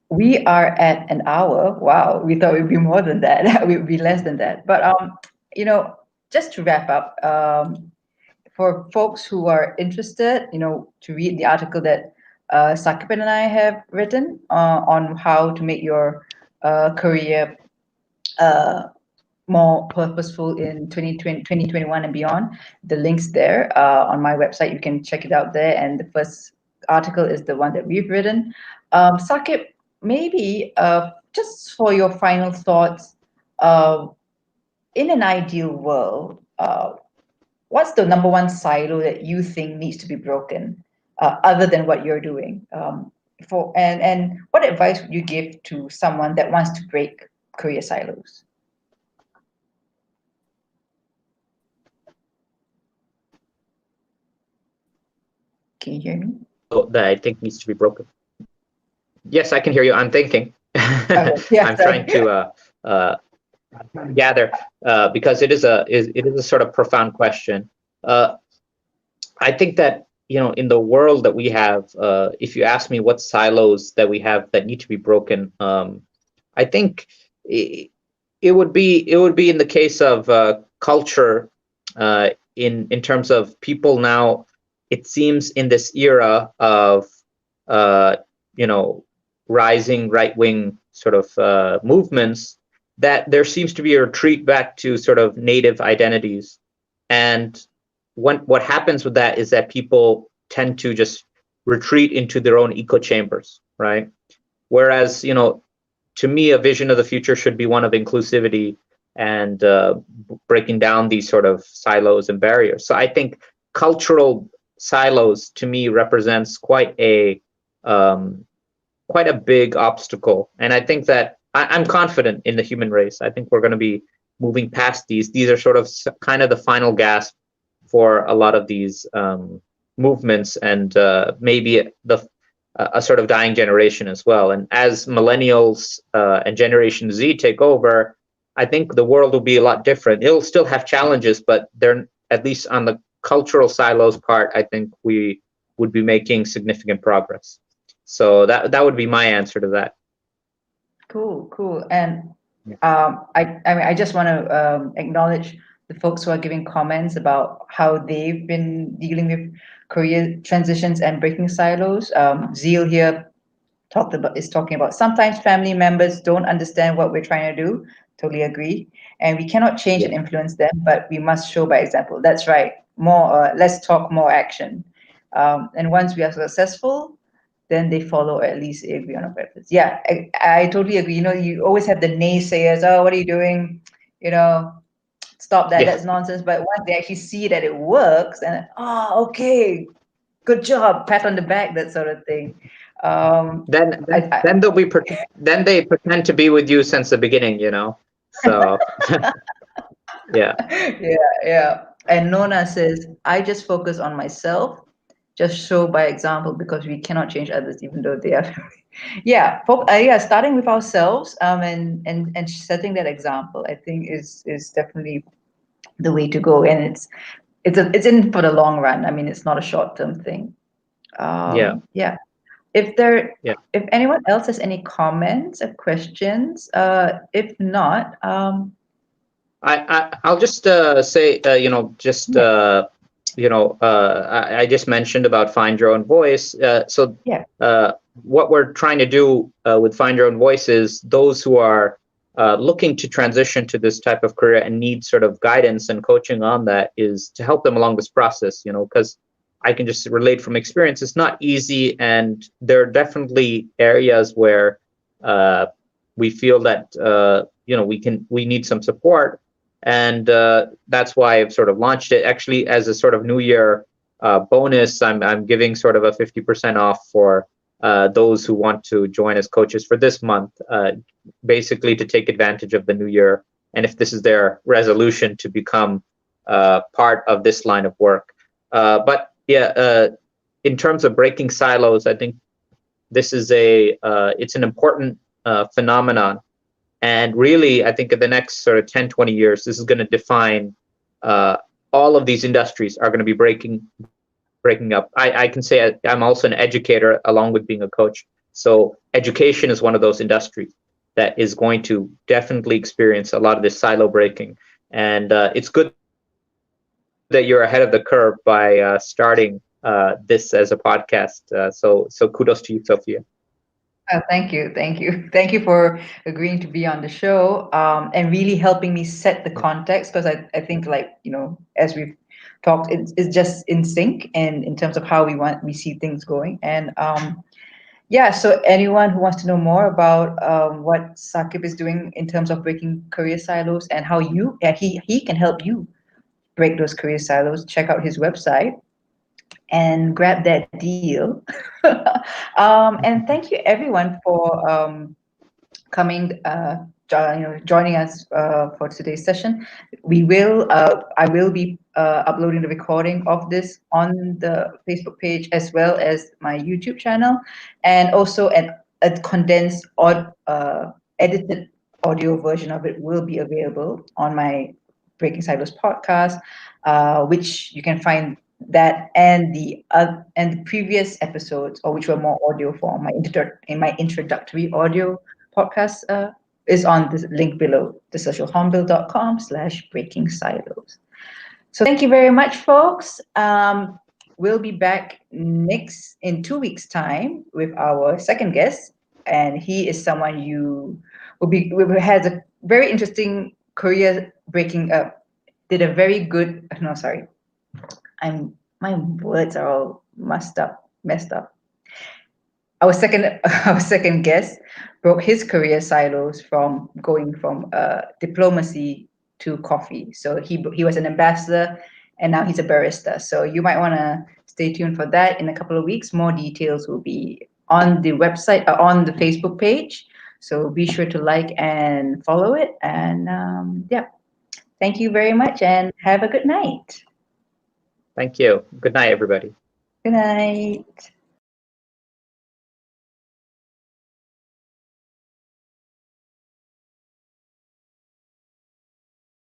We are at an hour. Wow, we thought it would be more than that. It would be less than that. But just to wrap up, for folks who are interested, to read the article that Saqib and I have written on how to make your career more purposeful in 2020, 2021 and beyond. The link's there on my website. You can check it out there. And the first article is the one that we've written. Saqib, maybe just for your final thoughts, in an ideal world, what's the number one silo that you think needs to be broken, other than what you're doing? And what advice would you give to someone that wants to break career silos? Can you hear me? That I think needs to be broken. Yes, I can hear you. I'm thinking. Yeah, I'm trying to gather because it is a sort of profound question. I think that in the world that we have, if you ask me what silos that we have that need to be broken, I think it would be in the case of culture, in terms of people now. It seems in this era of rising right-wing sort of movements, that there seems to be a retreat back to sort of native identities. And what happens with that is that people tend to just retreat into their own echo chambers, right? Whereas, to me, a vision of the future should be one of inclusivity and breaking down these sort of silos and barriers. So I think cultural silos, to me, represents quite a big obstacle. And I think that I'm confident in the human race. I think we're going to be moving past these. These are sort of kind of the final gasp for a lot of these movements, and maybe a sort of dying generation as well. And as millennials and Generation Z take over, I think the world will be a lot different. It'll still have challenges, but they're, at least on the cultural silos part, I think we would be making significant progress. So that would be my answer to that. Cool. And I just want to acknowledge the folks who are giving comments about how they've been dealing with career transitions and breaking silos. Zeal here is talking about sometimes family members don't understand what we're trying to do. Totally agree. And we cannot change and influence them, but we must show by example. That's right. More less talk, more action. And once we are successful, then they follow, or at least agree on our purpose. Yeah, I totally agree. You always have the naysayers. Oh, what are you doing? Stop that. That's nonsense. But once they actually see that it works, and okay, good job, pat on the back, that sort of thing. Then they pretend to be with you since the beginning, So yeah. And Nona says, I just focus on myself. Just show by example, because we cannot change others, even though they are. Starting with ourselves, and setting that example, I think is definitely the way to go, and it's in for the long run. I mean, it's not a short-term thing. Yeah. Yeah. if anyone else has any comments or questions, if not, I'll just say, I just mentioned about find your own voice. yeah, What we're trying to do with find your own voice is those who are looking to transition to this type of career and need sort of guidance and coaching on that is to help them along this process, because I can just relate from experience. It's not easy, and there are definitely areas where we feel that we need some support, and that's why I've sort of launched it. Actually, as a sort of New Year bonus, I'm giving sort of a 50% off for those who want to join as coaches for this month, basically to take advantage of the new year, and if this is their resolution to become part of this line of work. But yeah, in terms of breaking silos, I think this is it's an important phenomenon. And really, I think in the next sort of 10, 20 years, this is going to define all of these industries are going to be breaking up. I can say I'm also an educator along with being a coach. So education is one of those industries that is going to definitely experience a lot of this silo breaking. And it's good that you're ahead of the curve by starting this as a podcast. So kudos to you, Sophia. thank you, thank you, thank you for agreeing to be on the show, and really helping me set the context, because I think, like, as we've talked, it's just in sync and in terms of how we see things going. And yeah, so anyone who wants to know more about what Saqib is doing in terms of breaking career silos and how he can help you break those career silos, check out his website and grab that deal. And thank you everyone for coming, joining us for today's session. I will be uploading the recording of this on the Facebook page as well as my YouTube channel, and also a condensed edited audio version of it will be available on my Breaking Silos podcast, which you can find that and the previous episodes, or which were more audio form, in my introductory audio podcast, is on the link below, thesocialhornbill.com/breaking silos. So thank you very much, folks. We'll be back next in 2 weeks' time with our second guest, and he is someone you has a very interesting career breaking up. Did a very good. No, sorry, my words are all messed up. Our second guest broke his career silos from going from diplomacy to coffee. So he was an ambassador, and now he's a barista. So you might want to stay tuned for that. In a couple of weeks, more details will be on the website, on the Facebook page. So be sure to like and follow it. And yeah, thank you very much, and have a good night. Thank you. Good night, everybody. Good night.